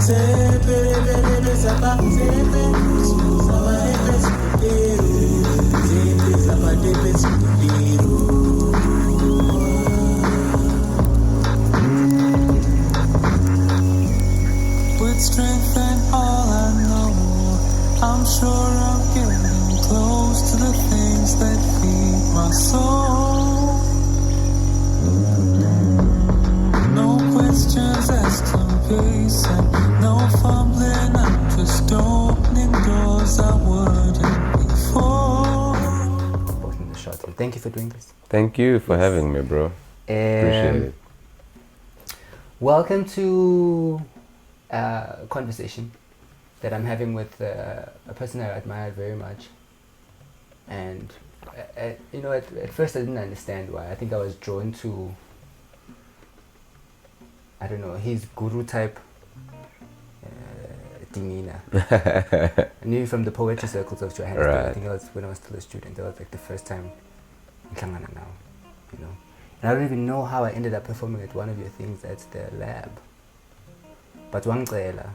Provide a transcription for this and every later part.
With strength and all I know, I'm sure I'm getting close to the things that feed my soul. No questions asked, complacent, no fumbling, I'm just opening doors I wouldn't before. Opening the shot. Thank you for doing this. Thank you for having me, bro. Appreciate it. Welcome to a conversation that I'm having with a person I admire very much. And at first I didn't understand why. I think I was drawn to, I don't know, his guru type demeanor. I knew from the poetry circles of Johannesburg. Right. I think it was when I was still a student. That was like the first time in Tlangana now, you know. And I don't even know how I ended up performing at one of your things at the lab. But wangcela,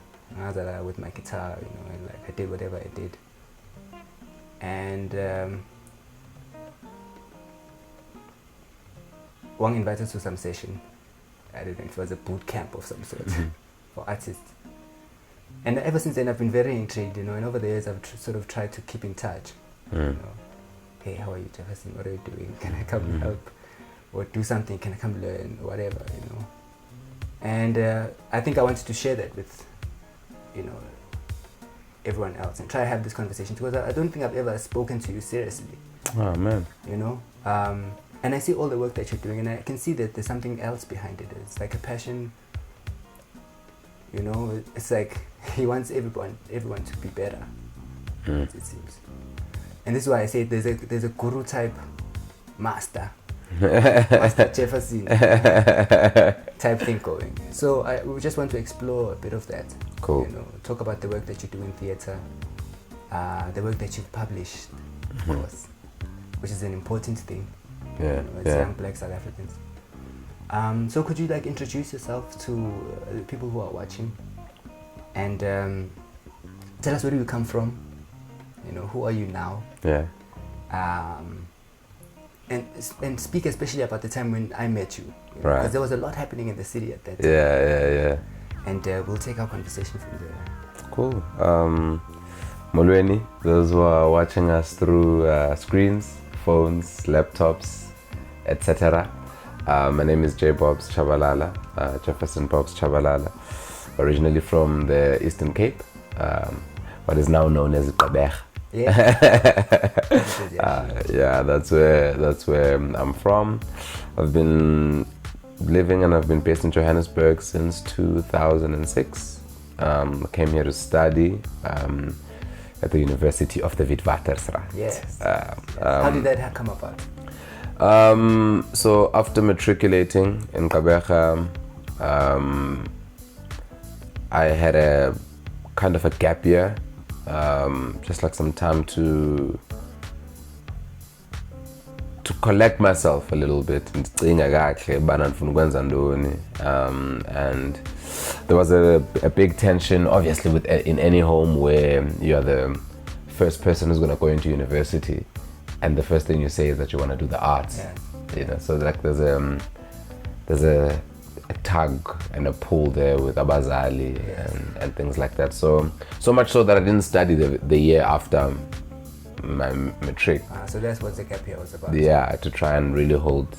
with my guitar, you know, and like I did whatever I did. And Wang invited to some session. I don't know, it was a boot camp of some sort for artists. And ever since then I've been very intrigued, you know, and over the years I've sort of tried to keep in touch. You know, hey, how are you, Jefferson? What are you doing? Can I come help? Or do something? Can I come learn? Whatever, you know. And I think I wanted to share that with, you know, everyone else and try to have this conversation, because I don't think I've ever spoken to you seriously. Oh, man. You know? And I see all the work that you're doing, and I can see that there's something else behind it. It's like a passion, you know? It's like he wants everyone to be better, it seems. And this is why I say there's a guru type master. Master Jefferson type thing going. So we just want to explore a bit of that. Cool. You know, talk about the work that you do in theatre, the work that you've published, of course, which is an important thing. Yeah. You know, as young Black South Africans. So could you like introduce yourself to the people who are watching, and tell us where do you come from? You know, who are you now? Yeah. And speak especially about the time when I met you, know, Right. because there was a lot happening in the city at that time. Yeah. And we'll take our conversation from there. Cool. Molweni, those who are watching us through screens, phones, laptops, etc. My name is J.bobs Tshabalala, Jefferson Bobs Tshabalala, originally from the Eastern Cape, what is now known as Gqeberha. Yeah. That's where I'm from. I've been living and I've been based in Johannesburg since 2006. Came here to study at the University of the Witwatersrand. Yes. How did that come about? So after matriculating in Gqeberha, I had a kind of a gap year. Just like some time to collect myself a little bit, and there was a big tension, obviously, in any home where you are the first person who's going to go into university, and the first thing you say is that you want to do the arts. You know, so like there's a tug and a pull there with abazali and things like that. So much so that I didn't study the year after my matric. So that's what the gap year was about. Yeah, to try and really hold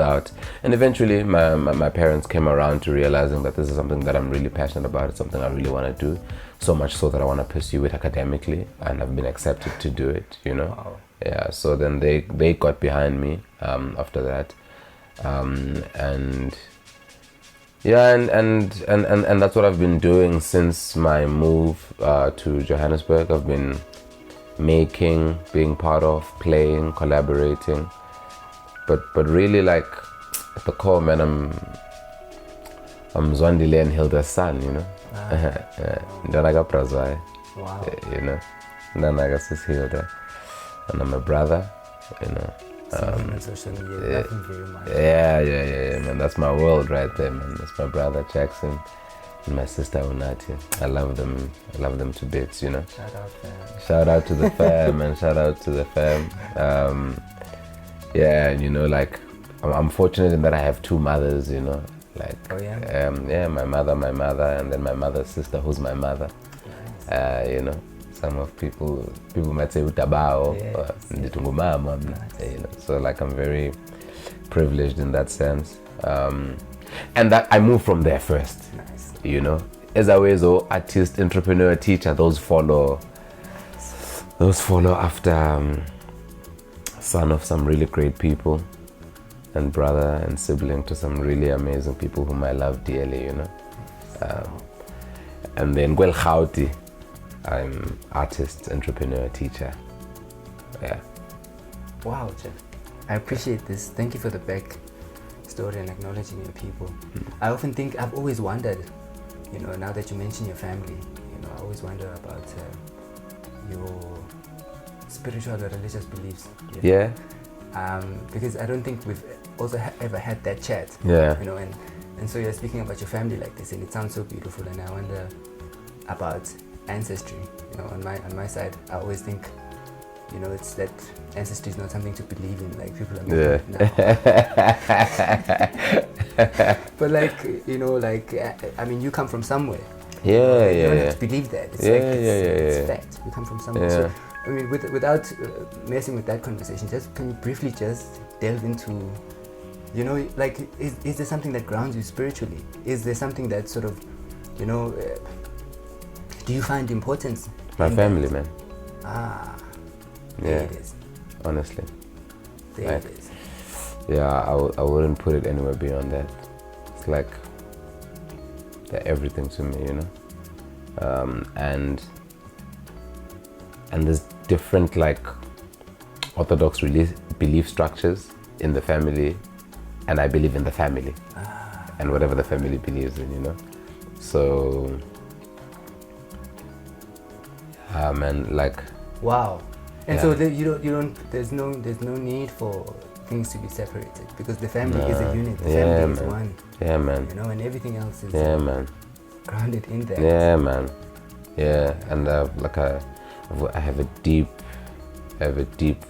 out. And eventually my parents came around to realizing that this is something that I'm really passionate about. It's something I really want to do. So much so that I want to pursue it academically, and I've been accepted to do it, you know. Wow. Yeah, so then they got behind me after that. And that's what I've been doing since my move to Johannesburg. I've been making, being part of, playing, collaborating, but really, like, at the core, man, I'm Zwandile and Hilda's son, you know. Ndanaga Prazai, you know. Ndanaga Sis Hilda, and I'm a brother, you know. Yeah, man, that's my world right there, man. That's my brother Jackson. and my sister Unati. I love them. I love them to bits, you know. Shout out, fam. Shout out to the fam and shout out to the fam. Yeah, and you know, like I'm fortunate in that I have two mothers, you know. Like, oh yeah. Yeah, my mother, and then my mother's sister, who's my mother. Nice. You know, some of people might say utabao, Yes, nditungumama, you know. So like I'm very privileged in that sense, and that I moved from there first. Nice. You know, as always, artist, entrepreneur, teacher, those follow after son of some really great people, and brother and sibling to some really amazing people whom I love dearly, you know. And then Gwel Khauti, I'm artist, entrepreneur, teacher. Yeah. Wow, Jeff. I appreciate this. Thank you for the back story and acknowledging your people. I often think, I've always wondered, you know, now that you mention your family, you know, I always wonder about your spiritual or religious beliefs. You know? Yeah. Because I don't think we've also ever had that chat. Yeah. You know, and so you're speaking about your family like this, and it sounds so beautiful. And I wonder about ancestry. You know, on my side, I always think, you know, it's that ancestry is not something to believe in, like people are making it now. But like, you know, like I mean, you come from somewhere. Yeah, you don't have to believe that. It's it's fact. You come from somewhere. Yeah. So, I mean, without messing with that conversation, just can you briefly just delve into, you know, like, is there something that grounds you spiritually? Is there something that sort of, you know, do you find importance? My family, that? man. There it is. Honestly. There Like, it is. Yeah, I wouldn't put it anywhere beyond that. It's like they're everything to me, you know. And there's different like orthodox belief structures in the family, and I believe in the family and whatever the family believes in, you know. So, man, like. Wow. And Yeah. so there's no need for things to be separated, because the family is a unit. The family is one. Yeah, man. You know, and everything else is Man. grounded in that. Yeah, man. Yeah, and like I have a deep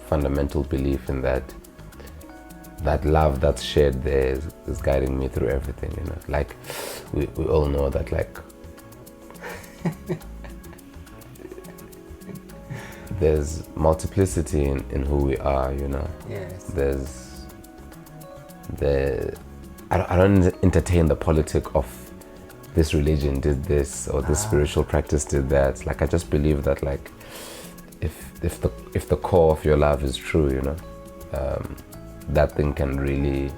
fundamental belief in that love that's shared there is guiding me through everything, you know. Like we all know that, like there's multiplicity in who we are, you know. Yes. I don't entertain the politic of this religion did this or this spiritual practice did that. Like I just believe that, like, if the core of your love is true, you know, that thing can really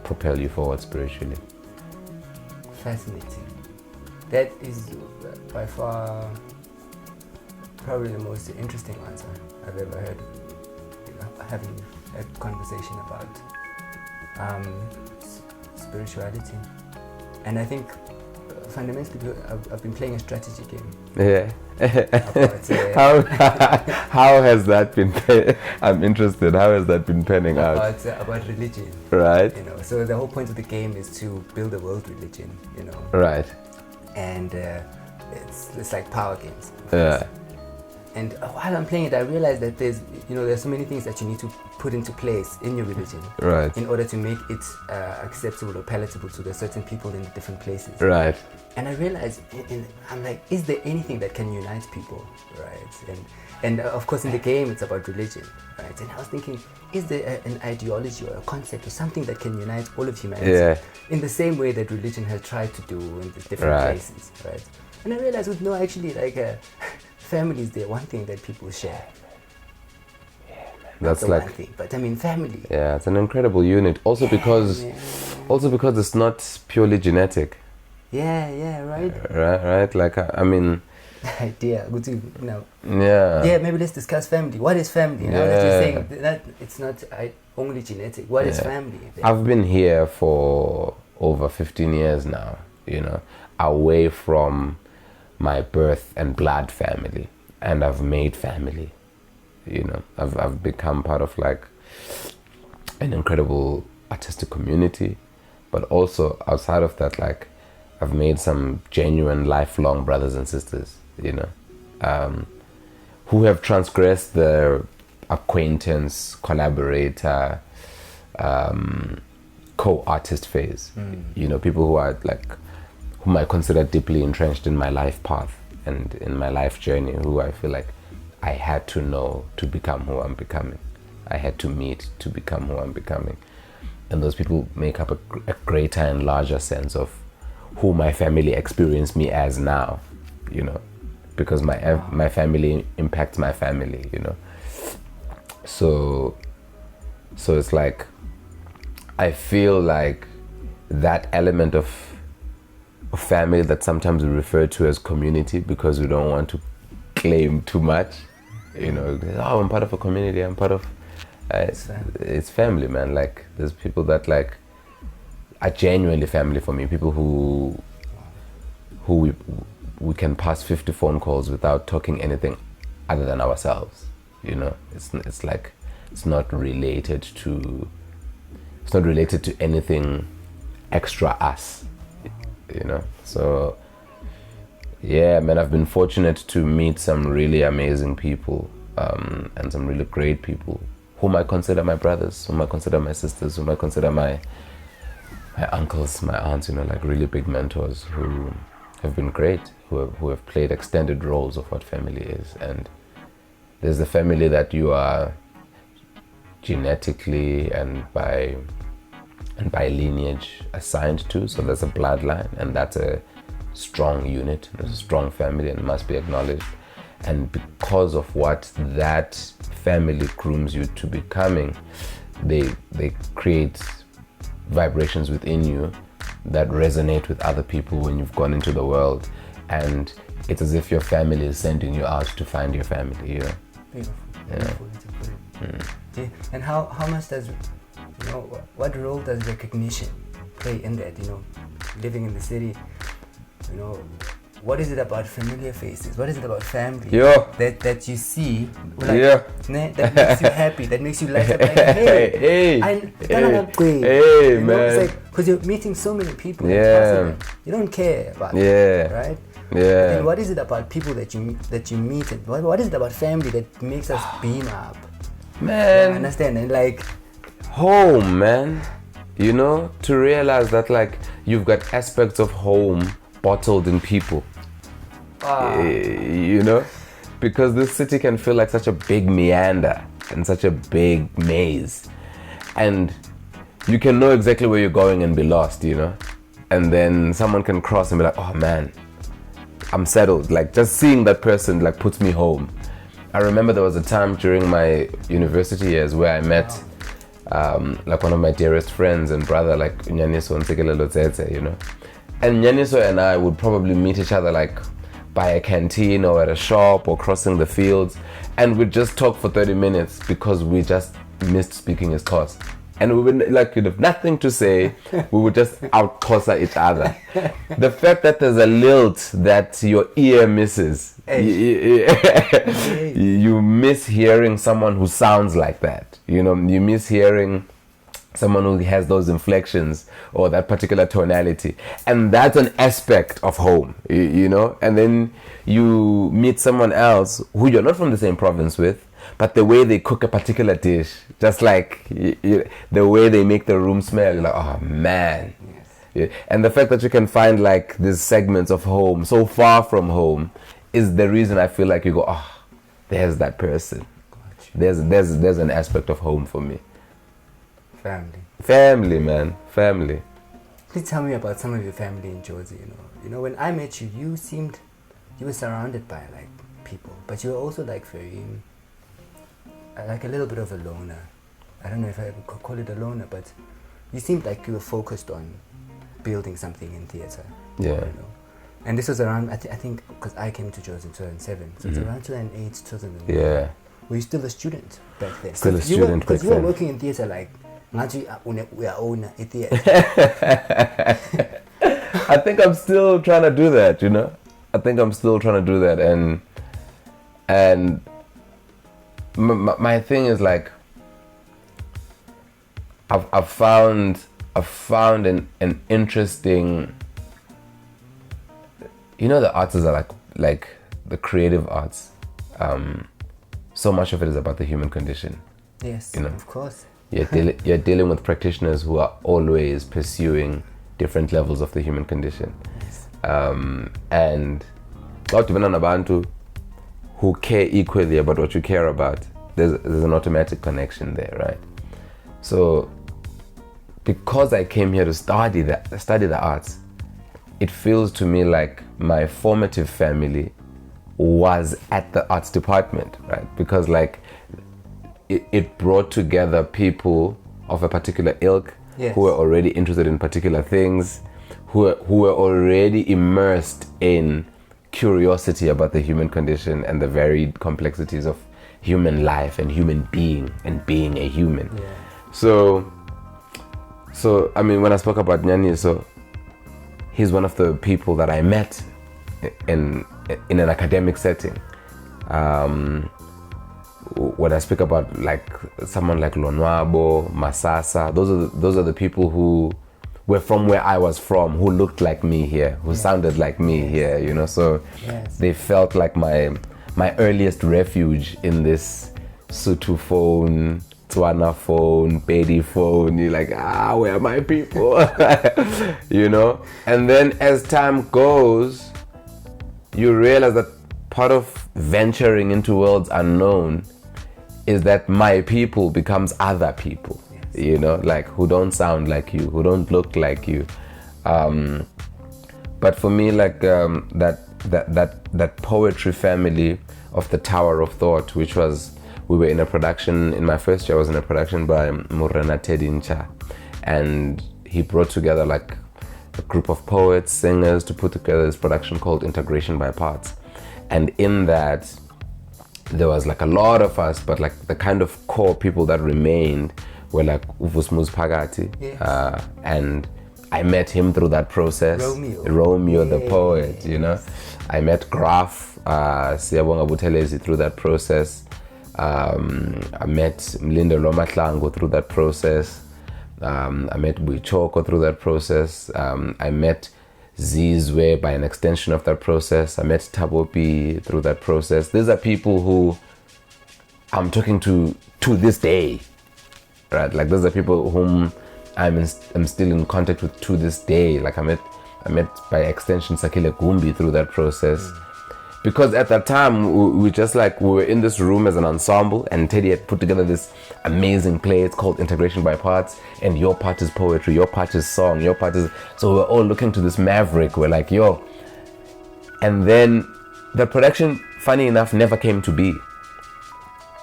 propel you forward spiritually. Fascinating. That is by far probably the most interesting answer I've ever heard. You know, having a conversation about spirituality, and I think fundamentally I've been playing a strategy game. Yeah. About, how has that been? I'm interested. How has that been panning out? About religion, Right. you know. So the whole point of the game is to build a world religion, you know. Right. And it's like power games. Yeah. And while I'm playing it, I realized that there's so many things that you need to put into place in your religion, Right. in order to make it acceptable or palatable to the certain people in the different places. Right. And I realized, I'm like, is there anything that can unite people, right? And of course, in the game, it's about religion, right? And I was thinking, is there an ideology or a concept or something that can unite all of humanity? Yeah. In the same way that religion has tried to do in the different places, right? And I realized, no, actually, like, family is the one thing that people share. That's the like one thing, but I mean, family. Yeah, it's an incredible unit. Also because it's not purely genetic. Yeah, right. Right. Like I mean. Idea. Good to know. Yeah. Yeah, maybe let's discuss family. What is family? Now that you're saying that it's not only genetic. What is family? I've been here for over 15 years now. You know, away from my birth and blood family, and I've made family. You know, I've become part of like an incredible artistic community, but also outside of that, like I've made some genuine lifelong brothers and sisters, you know, who have transgressed the acquaintance, collaborator, co-artist phase. You know, people who are like, whom I consider deeply entrenched in my life path and in my life journey, who I feel like I had to know to become who I'm becoming. I had to meet to become who I'm becoming. And those people make up a greater and larger sense of who my family experience me as now, you know, because my family impacts my family, you know. So it's like, I feel like that element of family that sometimes we refer to as community, because we don't want to claim too much, you know, oh, I'm part of a community, I'm part of, it's family, man. Like, there's people that like are genuinely family for me, people who we can pass 50 phone calls without talking anything other than ourselves, you know. It's like, it's not related to anything extra us, you know. So yeah, man, I've been fortunate to meet some really amazing people, and some really great people whom I consider my brothers, whom I consider my sisters, whom I consider my uncles, my aunts, you know, like really big mentors who have been great, who have played extended roles of what family is. And there's the family that you are genetically and by lineage assigned to, so there's a bloodline, and that's a strong unit, there's a strong family, and must be acknowledged. And because of what that family grooms you to becoming, they create vibrations within you that resonate with other people when you've gone into the world, and it's as if your family is sending you out to find your family, you know. Beautiful. Yeah. Yeah. And how much does, you know, what role does recognition play in that, you know, living in the city, you know, what is it about familiar faces? What is it about family that you see, like, that makes you happy, that makes you light up, like, hey, man. It's like, because you're meeting so many people, you don't care about it, right? Yeah. And what is it about people that you meet, and what is it about family that makes us beam up? Man, I understand, and like home, man. You know, to realize that like you've got aspects of home bottled in people. You know, because this city can feel like such a big meander and such a big maze, and you can know exactly where you're going and be lost, you know, and then someone can cross and be like, oh man, I'm settled. Like, just seeing that person like puts me home. I remember there was a time during my university years where I met like one of my dearest friends and brother, like Nyaniso and you know, and Nyaniso and I would probably meet each other like by a canteen or at a shop or crossing the fields, and we'd just talk for 30 minutes because we just missed speaking his course. And we would like, you'd have nothing to say, we would just out-course each other. The fact that there's a lilt that your ear misses, you miss hearing someone who sounds like that. You know, you miss hearing someone who has those inflections or that particular tonality, and that's an aspect of home, you know. And then you meet someone else who you're not from the same province with, but the way they cook a particular dish, just like the way they make the room smell, you're like, oh man. Yes. And the fact that you can find like these segments of home so far from home is the reason I feel like you go, oh, there's that person. There's an aspect of home for me. Family, man. Family. Please tell me about some of your family in Georgia, you know, when I met you, you were surrounded by like people, but you were also like very, like a little bit of a loner. I don't know if I could call it a loner, but you seemed like you were focused on building something in theater. Yeah. You know? And this was around, I think, because I came to Georgia in 2007, so it's around 2008, 2009. Yeah. Were you still a student back then? Still a student back then. Because you were working in theater like, we are owner in theater. I think I'm still trying to do that, you know. And my thing is like, I've found an interesting you know, the arts are like the creative arts. So much of it is about the human condition. Yes, you know, of course. You're dealing with practitioners who are always pursuing different levels of the human condition. Yes. And even on abantu who care equally about what you care about, there's an automatic connection there, right? So because I came here to study the arts, it feels to me like my formative family was at the arts department, right? Because like it brought together people of a particular ilk, yes, who were already interested in particular things, who were already immersed in curiosity about the human condition and the varied complexities of human life and human being and being a human. Yeah. So I mean, when I spoke about Nyani, so he's one of the people that I met in an academic setting. When I speak about like someone like Lonwabo, Masasa, those are the people who were from where I was from, who looked like me here, who sounded like me here, you know. So they felt like my earliest refuge in this Sutu phone, Tswana phone, Pedi phone. You're like, where are my people? You know. And then as time goes, you realize that part of venturing into worlds unknown is that my people becomes other people. Yes. You know, like who don't sound like you, who don't look like you. But for me, like that poetry family of the Tower of Thought, which was, we were in a production, in my first year I was in a production by Murena Tedincha, and he brought together like a group of poets, singers to put together this production called Integration by Parts. And in that, there was like a lot of us, but like the kind of core people that remained were like Uvusmuz Pagati. Yes. And I met him through that process. Romeo the poet, you know. I met Graf, Siyabonga Buthelezi through that process. I met Mlindo Lomatlango through that process. I met Buichoko through that process. I met Zizwe by an extension of that process. I met Tabopi through that process. These are people who I'm talking to this day, right? Like those are people whom I'm still in contact with to this day. Like I met by extension Sakile Gumbi through that process. Because at that time we just like, we were in this room as an ensemble, and Teddy had put together this amazing play. It's called Integration by Parts, and your part is poetry, your part is song, your part is, so we're all looking to this maverick. We're like, yo. And then the production, funny enough, never came to be.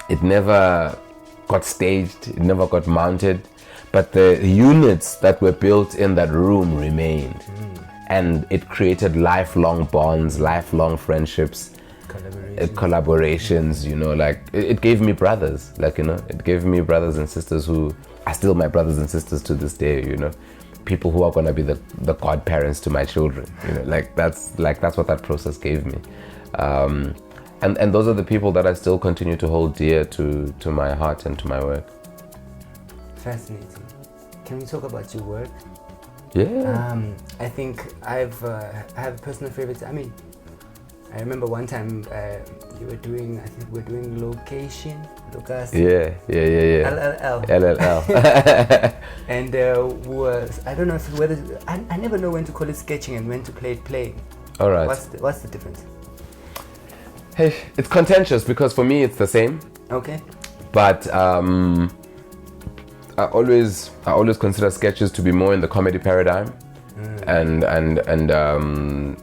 It never got staged, it never got mounted, but the units that were built in that room remained. And it created lifelong bonds, lifelong friendships, collaborations, you know, like it gave me brothers, like, you know, it gave me brothers and sisters who are still my brothers and sisters to this day, you know, people who are going to be the godparents to my children, you know, that's what that process gave me. And those are the people that I still continue to hold dear to my heart and to my work. Fascinating. Can we talk about your work? Yeah. I think I have personal favorites. I mean, I remember one time you were doing, I think we're doing location, Lucas. Yeah. LLL. And I don't know whether I never know when to call it sketching and when to play it playing. All right. What's the difference? Hey, it's contentious because for me it's the same. Okay. But I always consider sketches to be more in the comedy paradigm, and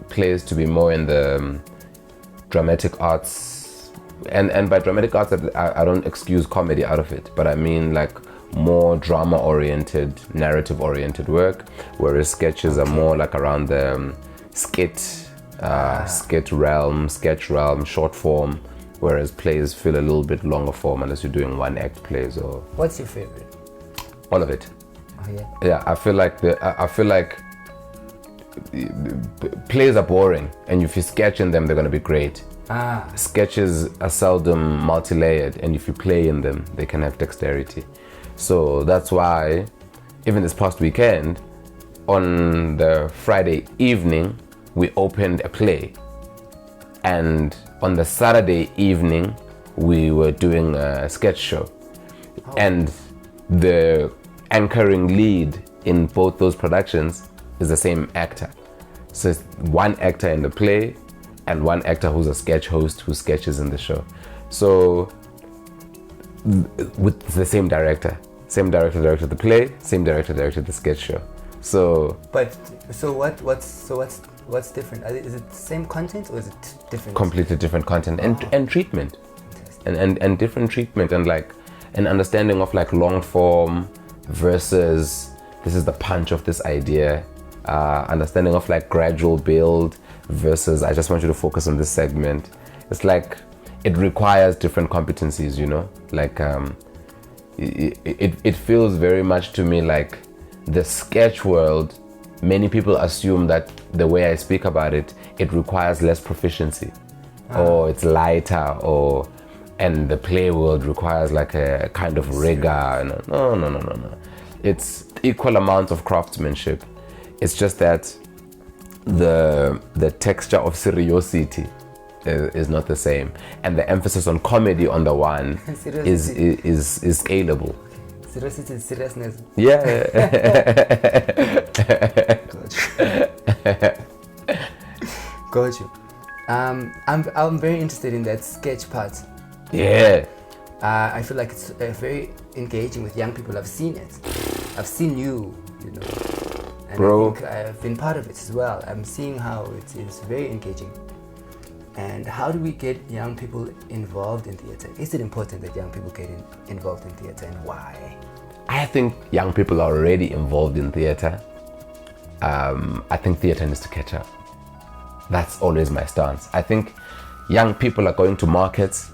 plays to be more in the dramatic arts. And by dramatic arts, I don't excuse comedy out of it, but I mean like more drama-oriented, narrative-oriented work, whereas sketches are more like around the sketch realm, short form, whereas plays feel a little bit longer form unless you're doing one act plays. Or what's your favorite? All of it. Oh, yeah. Yeah, I feel like plays are boring, and if you sketch in them, they're going to be great. Sketches are seldom multi-layered, and if you play in them, they can have dexterity. So that's why, even this past weekend, on the Friday evening, we opened a play, and on the Saturday evening we were doing a sketch show, and the anchoring lead in both those productions is the same actor. So it's one actor in the play and one actor who's a sketch host who sketches in the show. So with the same director directed the play, same director directed the sketch show. So what's different? Is it the same content or is it different? Completely different content and treatment, and different treatment, and like an understanding of like long form versus this is the punch of this idea, understanding of like gradual build versus I just want you to focus on this segment. It's like it requires different competencies, you know, like it feels very much to me like the sketch world, many people assume that the way I speak about it, it requires less proficiency, or it's lighter, and the play world requires like a kind of rigor. No. It's equal amounts of craftsmanship. It's just that the texture of seriosity is not the same, and the emphasis on comedy on the one is scalable. Seriously, seriousness. Yeah. Got you. I'm very interested in that sketch part. Yeah. I feel like it's very engaging with young people. I've seen it. I've seen you know. And Bro. I think I've been part of it as well. I'm seeing how it is very engaging. And how do we get young people involved in theatre? Is it important that young people get involved in theatre, and why? I think young people are already involved in theatre. I think theatre needs to catch up. That's always my stance. I think young people are going to markets,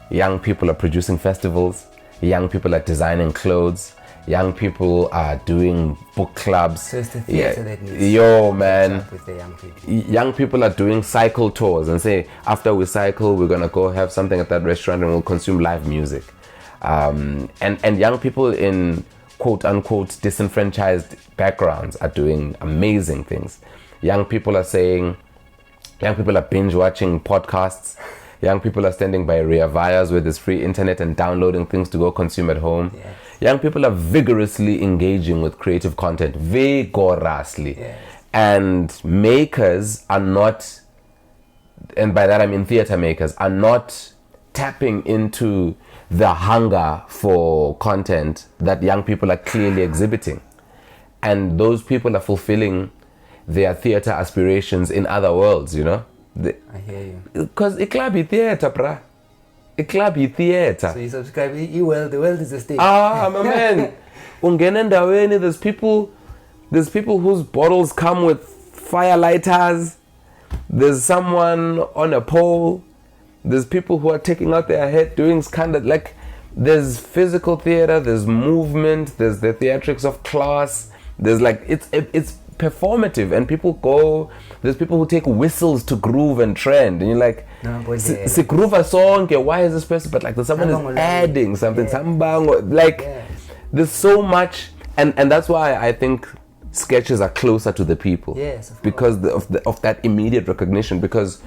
young people are producing festivals, young people are designing clothes, young people are doing book clubs. So it's the theatre that needs to catch up with the young people. Young people are doing cycle tours and say, after we cycle, we're gonna go have something at that restaurant and we'll consume live music. And young people in quote unquote disenfranchised backgrounds are doing amazing things. Young people are binge watching podcasts. Young people are standing by rear vias where there's free internet and downloading things to go consume at home. Yes. Young people are vigorously engaging with creative content, vigorously. Yes. And makers are not, and by that I mean theatre makers, are not tapping into the hunger for content that young people are clearly exhibiting. And those people are fulfilling their theatre aspirations in other worlds, you know? I hear you. Because it club is theatre, bruh. It club is theatre. So you subscribe, the world is a stage. My man. There's people whose bottles come with fire lighters. There's someone on a pole. There's people who are taking out their head doing kind of like, there's physical theater, there's movement, there's the theatrics of class. There's like, it's performative, and people go, there's people who take whistles to groove and trend, and you're like, si groove a song, why is this person, but like someone is adding something, there's so much, and that's why I think sketches are closer to the people. Yes, because of that immediate recognition. Because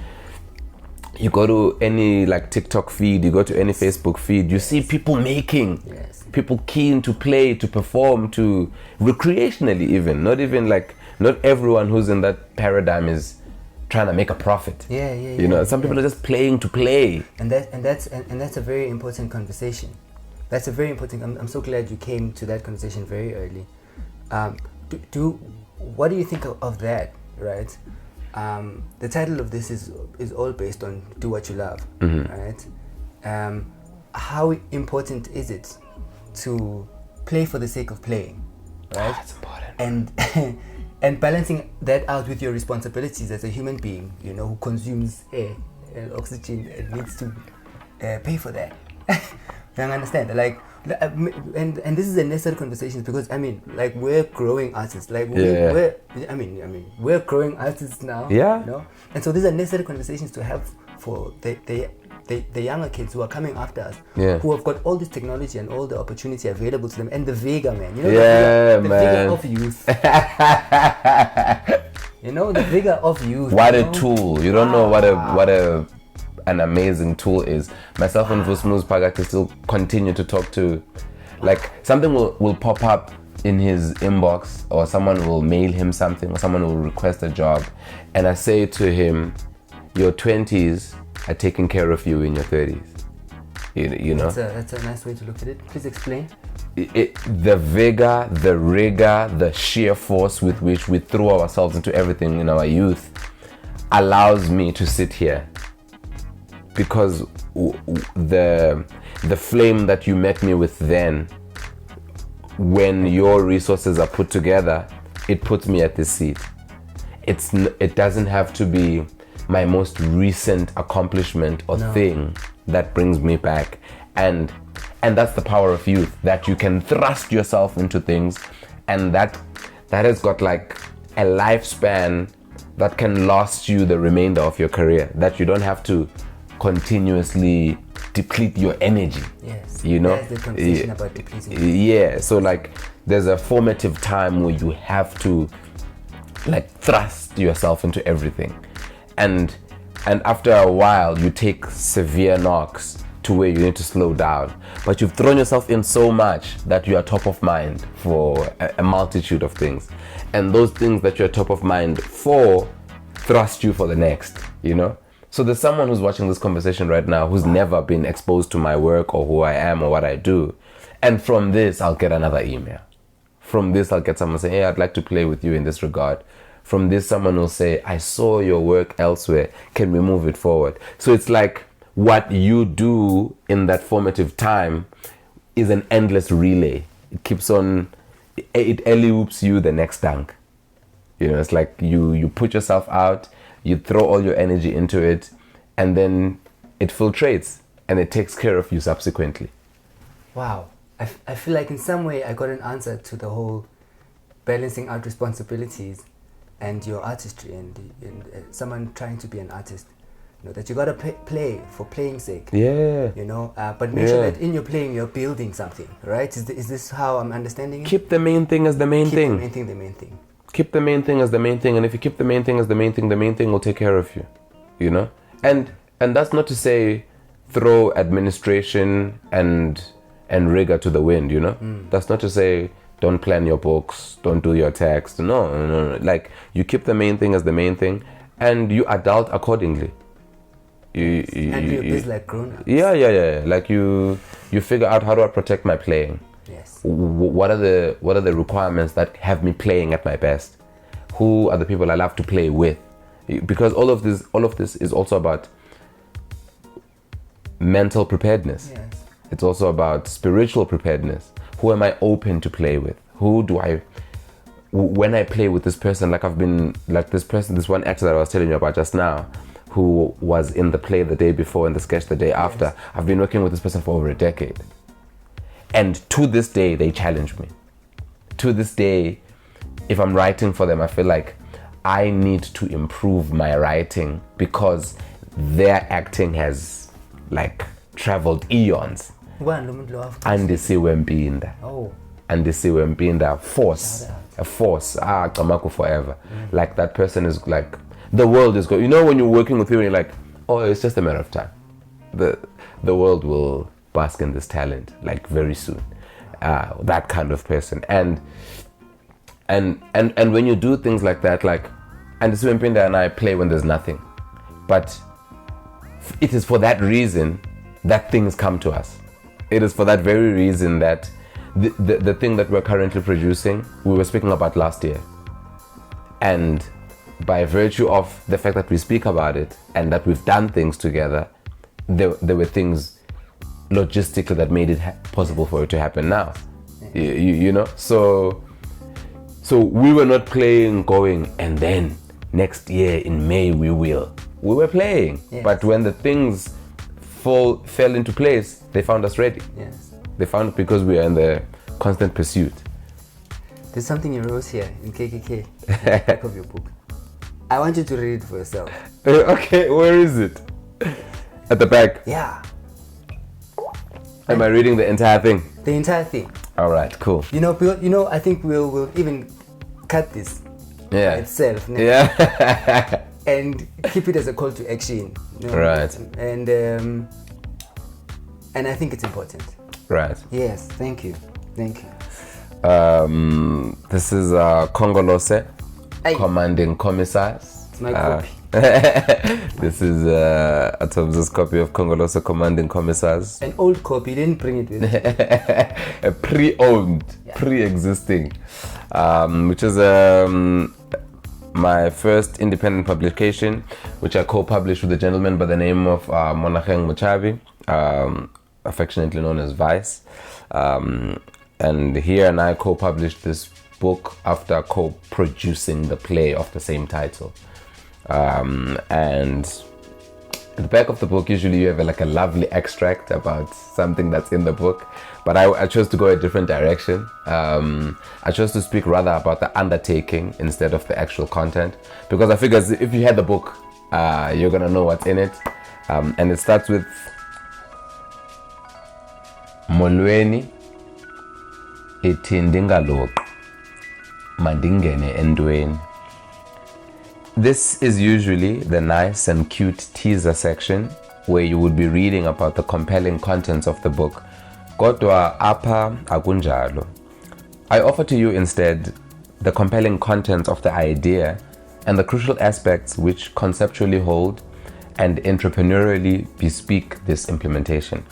you go to any like TikTok feed, you go to any Facebook feed, you see people making, people keen to play, to perform, to recreationally even, not everyone who's in that paradigm is trying to make a profit. You know, some people are just playing to play. And that's a very important conversation. That's a very important. I'm so glad you came to that conversation very early. What do you think of that? Right. The title of this is all based on do what you love. Right. How important is it to play for the sake of playing? Right. That's important. And balancing that out with your responsibilities as a human being, you know, who consumes air and oxygen and needs to pay for that. You understand? Like, and this is a necessary conversation, because I mean, like, we're growing artists. Like, we're growing artists now. Yeah. You know, and so these are necessary conversations to have for the younger kids who are coming after us, who have got all this technology and all the opportunity available to them, and the vigor, man. You know, the vigor of youth. You know, the vigor of youth. What a tool. You don't know what an amazing tool is. Myself and Vusmu's Pagati still continue to talk to, like, something will pop up in his inbox, or someone will mail him something, or someone will request a job, and I say to him, your 20s are taking care of you in your 30s. You know? That's a nice way to look at it. Please explain. The vigor, the rigor, the sheer force with which we throw ourselves into everything in our youth allows me to sit here, because the flame that you met me with then, when your resources are put together, it puts me at this seat. It doesn't have to be my most recent accomplishment or thing that brings me back, and that's the power of youth, that you can thrust yourself into things, and that has got like a lifespan that can last you the remainder of your career, that you don't have to continuously deplete your energy. Yes. You know? There's the conversation about depleting. Yeah, so like there's a formative time where you have to like thrust yourself into everything, and after a while you take severe knocks to where you need to slow down, but you've thrown yourself in so much that you are top of mind for a multitude of things, and those things that you're top of mind for thrust you for the next, you know? So there's someone who's watching this conversation right now who's never been exposed to my work or who I am or what I do, and from this I'll get another email. From this I'll get someone saying, hey, I'd like to play with you in this regard. From this someone will say, I saw your work elsewhere, can we move it forward? So it's like what you do in that formative time is an endless relay. It keeps on, it alley-oops you the next dunk. You know, it's like you put yourself out, you throw all your energy into it, and then it filtrates and it takes care of you subsequently. Wow. I feel like in some way I got an answer to the whole balancing out responsibilities and your artistry, and someone trying to be an artist. You know, that you gotta play for playing's sake. Yeah. You know, but make sure that in your playing you're building something, right? Is this how I'm understanding it? Keep the main thing as the main thing. Keep the main thing. Keep the main thing as the main thing, and if you keep the main thing as the main thing will take care of you. You know? And that's not to say throw administration and rigor to the wind, you know? That's not to say don't plan your books, don't do your text. No. Like, you keep the main thing as the main thing, and you adult accordingly. You business like grown-ups. Yeah. Like you figure out, how do I protect my playing? Yes. What are the requirements that have me playing at my best? Who are the people I love to play with? Because all of this is also about mental preparedness. Yes. It's also about spiritual preparedness. Who am I open to play with? When I play with this person, like I've been, like this one actor that I was telling you about just now, who was in the play the day before and the sketch the day after. Yes. I've been working with this person for over a decade. And to this day, they challenge me. To this day, if I'm writing for them, I feel like I need to improve my writing because their acting has like traveled eons. Andisiwe Mpinda. Oh. Andisiwe Mpinda. Force. A force. Kamaku forever. Like that person is like, the world is going. You know when you're working with people, you're like, oh, it's just a matter of time. The world will bask in this talent like very soon. That kind of person. And when you do things like that, like, and Andisiwe Mpinda and I play when there's nothing. But it is for that reason that things come to us. It is for that very reason that the thing that we're currently producing, we were speaking about last year. And by virtue of the fact that we speak about it and that we've done things together, there were things logistically that made it possible for it to happen now. You know? So we were not playing going, and then next year in May we will. We were playing. Yes. But when the things fell into place, they found us ready. Yes. They found it because we are in the constant pursuit. There's something you wrote here in KKK, in the back of your book. I want you to read it for yourself. Okay, where is it? At the back? Yeah. Am I reading the entire thing? The entire thing. All right, cool. You know, I think we'll even cut this. Yeah. itself. Yeah. And keep it as a call to action. Right. And I think it's important. Right. Yes, thank you. This is Congolose, Aye. Commanding Commissars. It's my copy. This is Atomza's copy of Congolose, Commanding Commissars. An old copy, you didn't bring it with you. A pre-owned, pre-existing, which is my first independent publication, which I co-published with a gentleman by the name of Monacheng Mochabi, affectionately known as Vice. And he and I co-published this book after co-producing the play of the same title. And at the back of the book, usually you have like a lovely extract about something that's in the book, but I chose to go a different direction. I chose to speak rather about the undertaking instead of the actual content, because I figure if you had the book, you're gonna know what's in it. And it starts with Molweni ithi ndingaloqi mandingene endweni. This is usually the nice and cute teaser section where you would be reading about the compelling contents of the book. Kodwa apha akunjalo. I offer to you instead the compelling contents of the idea and the crucial aspects which conceptually hold and entrepreneurially bespeak this implementation.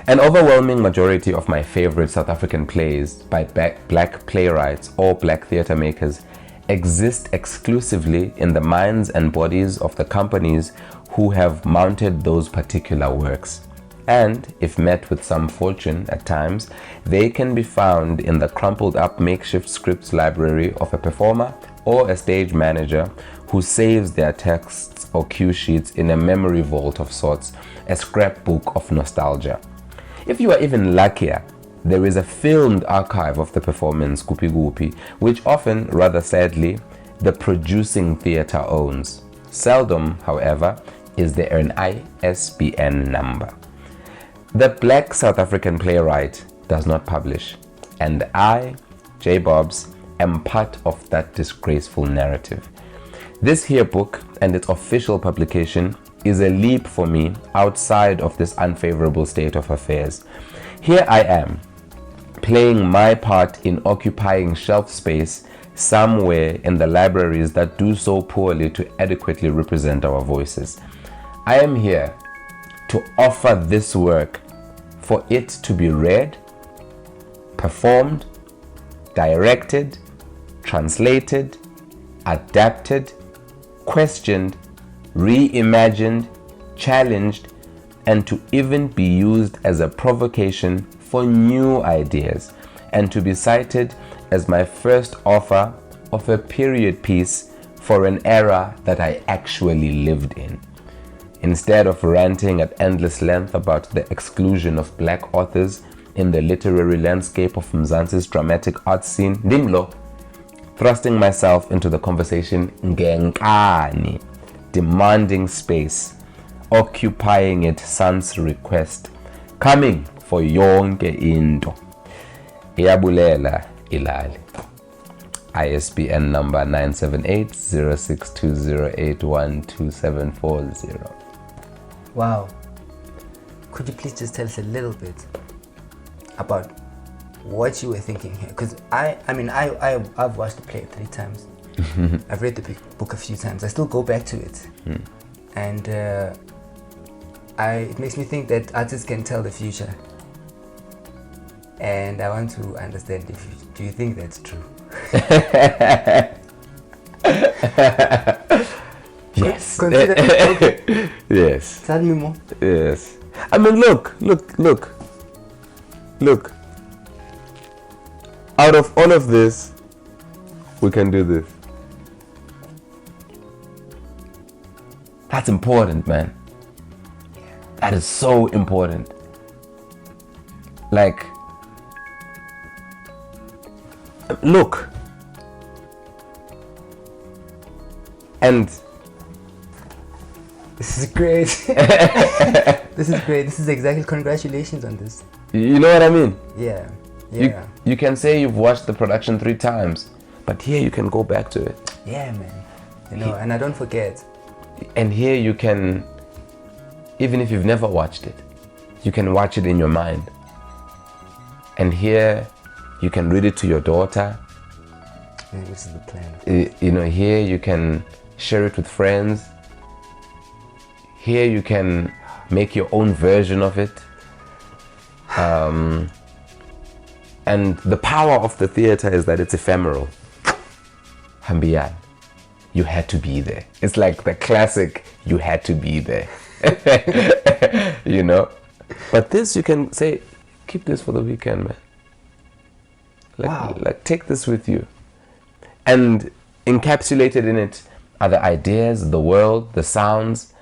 An overwhelming majority of my favorite South African plays by black playwrights or black theatre makers exist exclusively in the minds and bodies of the companies who have mounted those particular works. And, if met with some fortune at times, they can be found in the crumpled up makeshift scripts library of a performer or a stage manager who saves their texts or cue sheets in a memory vault of sorts, a scrapbook of nostalgia. If you are even luckier, there is a filmed archive of the performance Gupi Gupi, which often, rather sadly, the producing theatre owns. Seldom, however, is there an ISBN number. The black South African playwright does not publish, and I, J.bobs, am part of that disgraceful narrative. This here book and its official publication is a leap for me outside of this unfavorable state of affairs. Here I am, playing my part in occupying shelf space somewhere in the libraries that do so poorly to adequately represent our voices. I am here to offer this work for it to be read, performed, directed, translated, adapted, questioned, reimagined, challenged, and to even be used as a provocation for new ideas, and to be cited as my first offer of a period piece for an era that I actually lived in. Instead of ranting at endless length about the exclusion of black authors in the literary landscape of Mzansi's dramatic art scene, Dimlo, thrusting myself into the conversation ngenkani, demanding space, occupying it sans request, coming for yonke into. Iyabulela ilali. ISBN number 978-0620812740. Wow. Could you please just tell us a little bit about what you were thinking here? Because I've watched the play 3 times. I've read the book a few times. I still go back to it. And it makes me think that artists can tell the future. And I want to understand do you think that's true? Yes. Consider okay. Yes. Tell me more. Yes. I mean, look. Out of all of this, we can do this. That's important, man. That is so important. Like, look. And this is great. This is great. This is exactly, congratulations on this. You know what I mean? Yeah. You can say you've watched the production 3 times, But here you can go back to it. Yeah, man. You know, and I don't forget. And here you can, even if you've never watched it, you can watch it in your mind. And here you can read it to your daughter. Yeah, this is the plan. You know, here you can share it with friends. Here you can make your own version of it. And the power of the theater is that it's ephemeral. Hambiyan, you had to be there. It's like the classic, you had to be there. You know? But this, you can say, keep this for the weekend, man. Like take this with you. And encapsulated in it are the ideas, the world, the sounds.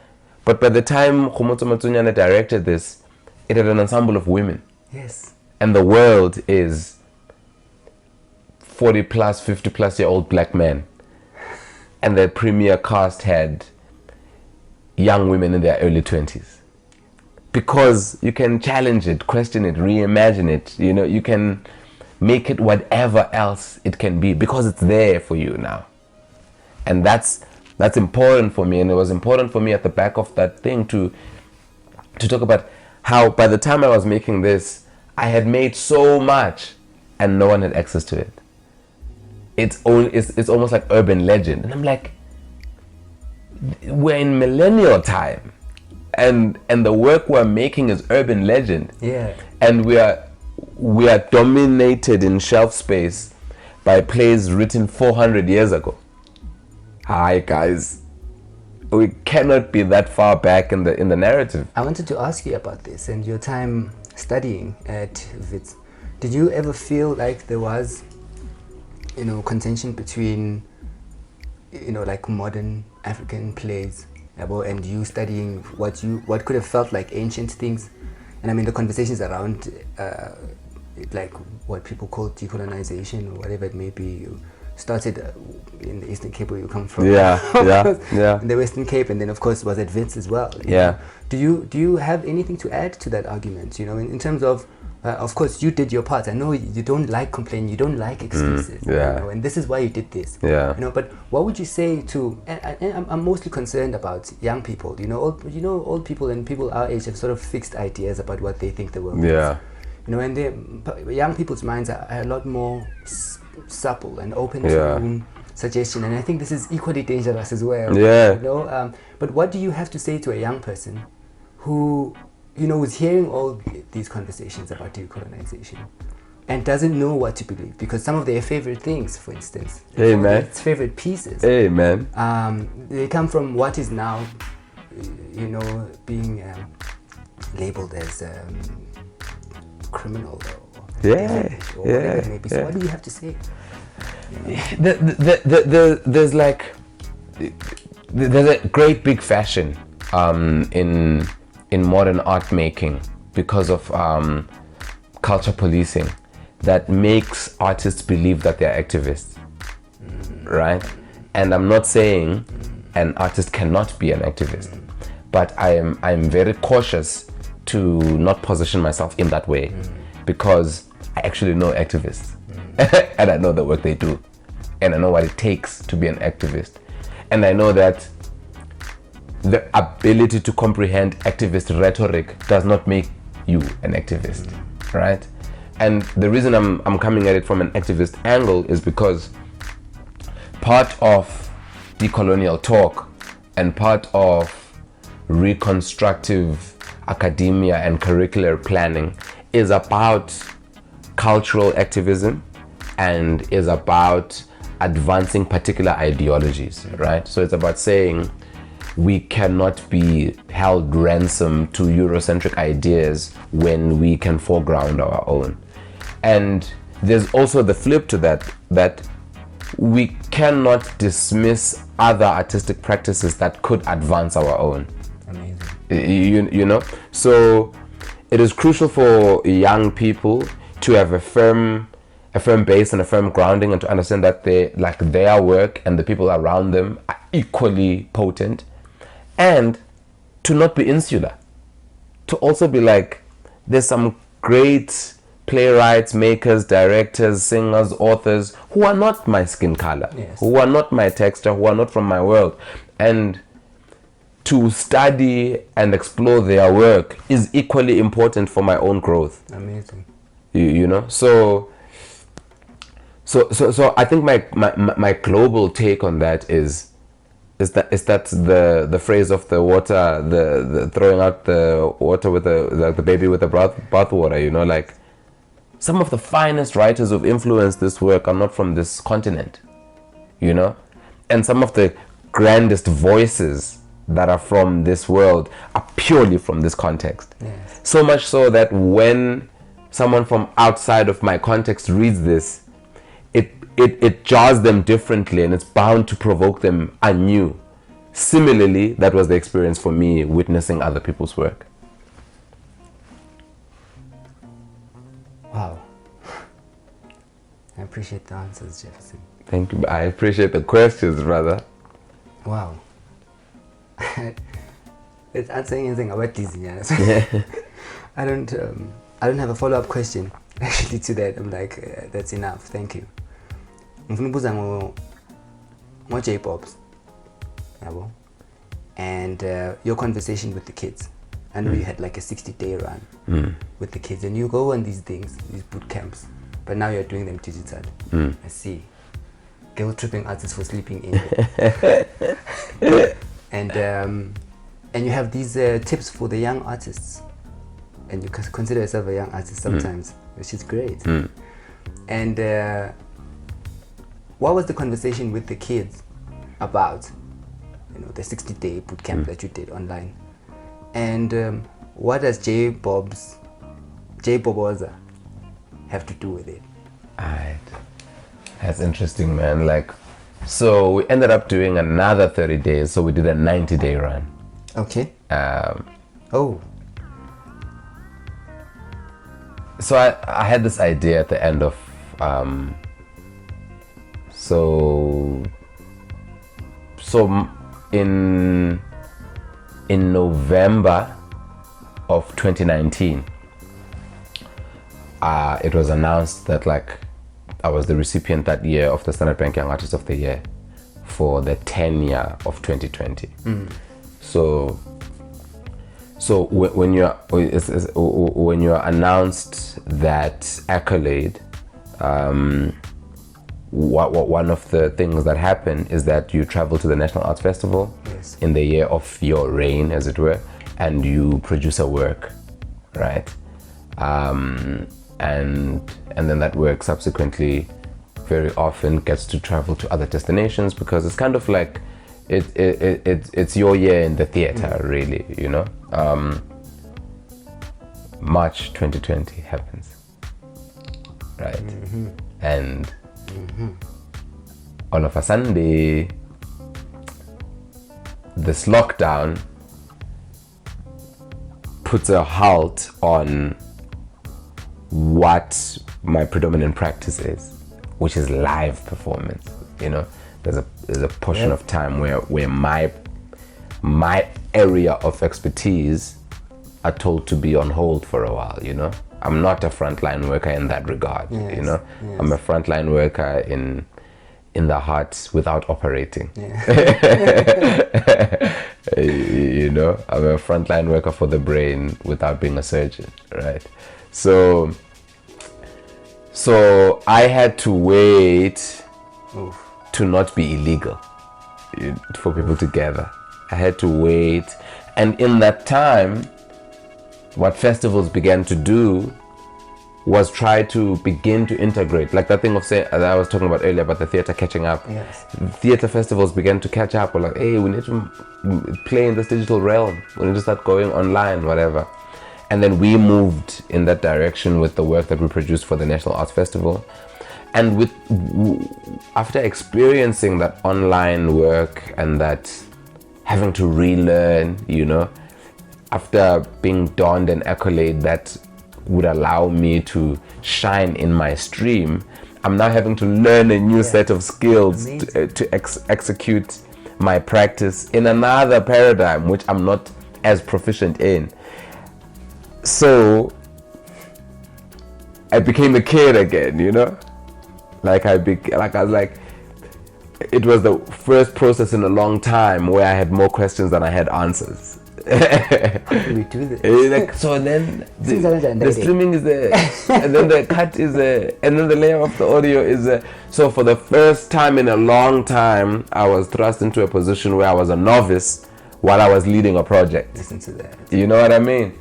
But by the time Khomotso Matsunyane directed this, it had an ensemble of women. Yes. And the world is 40 plus, 50 plus year old black men. And the premiere cast had young women in their early 20s. Because you can challenge it, question it, reimagine it. You know, you can make it whatever else it can be because it's there for you now. And that's important for me. And it was important for me at the back of that thing to talk about how by the time I was making this, I had made so much and no one had access to it. It's almost like urban legend. And I'm like, we're in millennial time and the work we're making is urban legend. Yeah. And we are dominated in shelf space by plays written 400 years ago. Hi guys. We cannot be that far back in the narrative. I wanted to ask you about this and your time studying at Wits. Did you ever feel like there was, you know, contention between, you know, like modern African plays and you studying what could have felt like ancient things? And I mean the conversations around like what people call decolonization or whatever it may be. You started in the Eastern Cape where you come from. Yeah. In the Western Cape, and then of course was at Wits as well. Yeah. Know? Do you have anything to add to that argument? You know, in terms of course you did your part. I know you don't like complaining, you don't like excuses. Yeah. You know, and this is why you did this. Yeah. You know, but what would you say to? And I'm mostly concerned about young people. You know, old people and people our age have sort of fixed ideas about what they think the world is. You know, and young people's minds are a lot more supple and open to suggestion, and I think this is equally dangerous as well. Yeah. You know, but what do you have to say to a young person who, you know, is hearing all these conversations about decolonization and doesn't know what to believe? Because some of their favorite things, for instance, their favorite pieces, they come from what is now, you know, being labeled as criminal or whatever it may be. So what do you have to say? You know? There's a great big fashion in modern art making because of culture policing that makes artists believe that they're activists, right? And I'm not saying an artist cannot be an activist, but I'm very cautious to not position myself in that way because I actually know activists and I know the work they do and I know what it takes to be an activist, and I know that the ability to comprehend activist rhetoric does not make you an activist, right? And the reason I'm coming at it from an activist angle is because part of decolonial talk and part of reconstructive academia and curricular planning is about cultural activism and is about advancing particular ideologies, right? So it's about saying we cannot be held ransom to Eurocentric ideas when we can foreground our own. And there's also the flip to that we cannot dismiss other artistic practices that could advance our own. Amazing. You know? So it is crucial for young people to have a firm base and a firm grounding, and to understand that their work and the people around them are equally potent, and to not be insular, to also be like, there's some great playwrights, makers, directors, singers, authors who are not my skin color, Yes. who are not my texture, who are not from my world. And to study and explore their work is equally important for my own growth. Amazing. You know, so I think my global take on that is that the phrase of the water, the throwing out the water with the baby with the bath water, you know, like some of the finest writers who've influenced this work are not from this continent, you know, and some of the grandest voices that are from this world are purely from this context. Yes. So much so that when someone from outside of my context reads this, it jars them differently, and it's bound to provoke them anew. Similarly, that was the experience for me witnessing other people's work. Wow. I appreciate the answers, Jefferson. Thank you. I appreciate the questions, brother. Wow. It's not saying anything about Disney. I don't have a follow-up question actually to that. I'm like, that's enough. Thank you. Ngifuna ukubuza ngo J.bobs. Yabo. And your conversation with the kids. I know you had like a 60-day run with the kids, and you go on these things, these boot camps, but now you're doing them digital. I see. Guilt tripping artists for sleeping in. And you have these tips for the young artists, and you consider yourself a young artist sometimes, which is great. And what was the conversation with the kids about, you know, the 60-day boot camp that you did online? And what does J.bhoboza have to do with it? Alright, that's interesting, man. Like, so we ended up doing another 30 days, so we did a 90-day run. Okay. So I had this idea at the end of so in November of 2019, it was announced that like I was the recipient that year of the Standard Bank Young Artist of the Year for the 10 year of 2020. So when you're announced that accolade, one of the things that happen is that you travel to the National Arts Festival in the year of your reign, as it were, and you produce a work, right? And then that work subsequently very often gets to travel to other destinations, because it's kind of like it's your year in the theater, really, you know. March 2020 happens, right? And all of a sudden, this lockdown puts a halt on what my predominant practice is, which is live performance. You know, there's a portion of time where my area of expertise are told to be on hold for a while. You know, I'm not a frontline worker in that regard. You know, I'm a frontline worker in the heart without operating. You know, I'm a frontline worker for the brain without being a surgeon, right? So I had to wait to not be illegal for people to gather. I had to wait, and in that time, what festivals began to do was try to begin to integrate, like that thing of say that I was talking about earlier about the theater catching up. Theater festivals began to catch up. We're like, hey, we need to play in this digital realm. We need to start going online, whatever. And then we moved in that direction with the work that we produced for the National Arts Festival. And after experiencing that online work and that having to relearn, you know, after being donned an accolade that would allow me to shine in my stream, I'm now having to learn a new set of skills to execute my practice in another paradigm, which I'm not as proficient in. So I became a kid again, you know? Like I was like, it was the first process in a long time where I had more questions than I had answers. How do we do this? Like, so then the streaming is there, and then the cut is there, and then the layer of the audio is there. So for the first time in a long time, I was thrust into a position where I was a novice while I was leading a project. Listen to that. You know what I mean?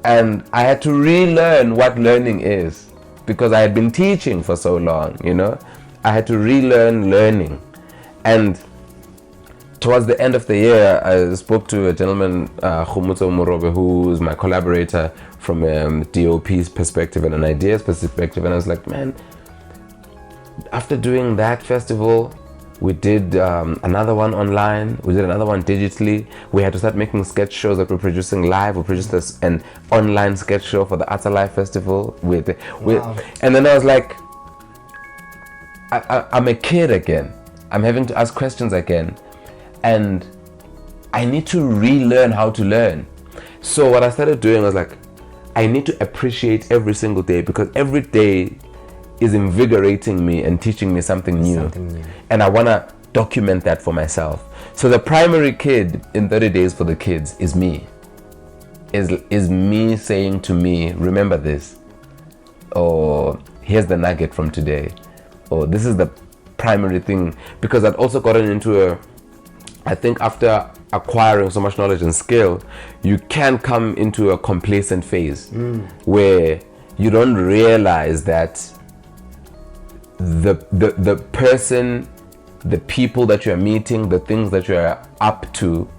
And I had to relearn what learning is, because I had been teaching for so long, you know? I had to relearn learning. And towards the end of the year, I spoke to a gentleman, Khumutso Murobe, who is my collaborator from a DOP's perspective and an ideas perspective. And I was like, man, after doing that festival, we did another one online. We did another one digitally. We had to start making sketch shows that we're producing live. We produced an online sketch show for the Arts Alive Festival. Wow. And then I was like, I'm a kid again. I'm having to ask questions again. And I need to relearn how to learn. So what I started doing was like, I need to appreciate every single day, because every day is invigorating me and teaching me something new. And I want to document that for myself. So the primary kid in 30 Days for the Kids is me. Is me saying to me, remember this, or here's the nugget from today, or this is the primary thing. Because I'd also gotten into I think after acquiring so much knowledge and skill, you can come into a complacent phase where you don't realize that the person, the people that you're meeting, the things that you're up to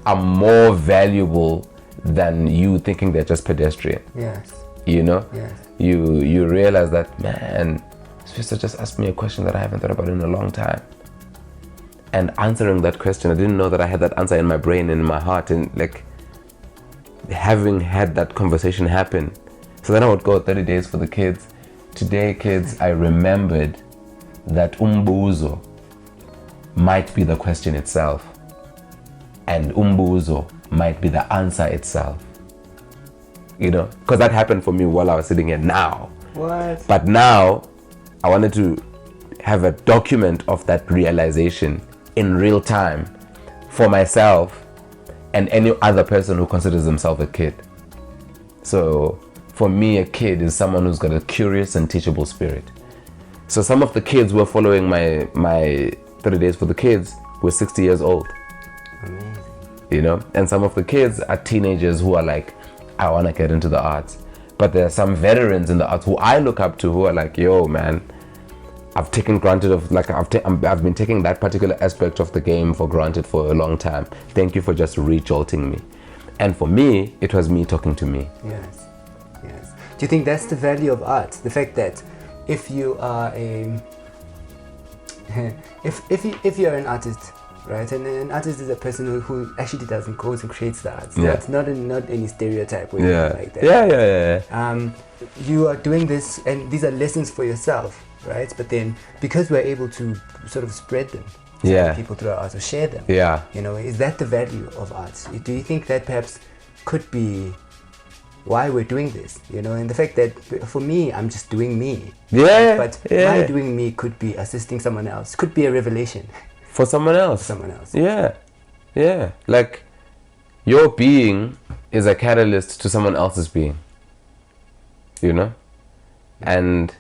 are more valuable than you thinking they're just pedestrian. Yes. You know? Yes. You realize that, man, Sfiso just asked me a question that I haven't thought about in a long time. And answering that question, I didn't know that I had that answer in my brain and in my heart, and like having had that conversation happen. So then I would go 30 Days for the Kids. Today, kids, I remembered that umbuzo might be the question itself, and umbuzo might be the answer itself. You know, because that happened for me while I was sitting here now. What? But now I wanted to have a document of that realization in real time for myself and any other person who considers themselves a kid. So for me, a kid is someone who's got a curious and teachable spirit. So some of the kids who are following my 30 Days for the Kids were 60 years old. Amazing. You know, and some of the kids are teenagers who are like, I want to get into the arts. But there are some veterans in the arts who I look up to who are like, yo, man, I've taken granted of, like, I've been taking that particular aspect of the game for granted for a long time. Thank you for just re-jolting me. And for me, it was me talking to me. Yes. Yes. Do you think that's the value of art? The fact that if you are a if you're an artist, right, and an artist is a person who actually doesn't goes and creates the arts. Yeah. That's not any stereotype or Yeah. anything like that. Yeah. You are doing this, and these are lessons for yourself, right? But then because we're able to sort of spread them to other people through our art, or share them, Yeah. you know, is that the value of art? Do you think that perhaps could be why we're doing this, you know? And the fact that for me, I'm just doing me. Yeah. But yeah. my doing me could be assisting someone else, could be a revelation For someone else. for someone else. Yeah. Yeah. Like, your being is a catalyst to someone else's being. You know? And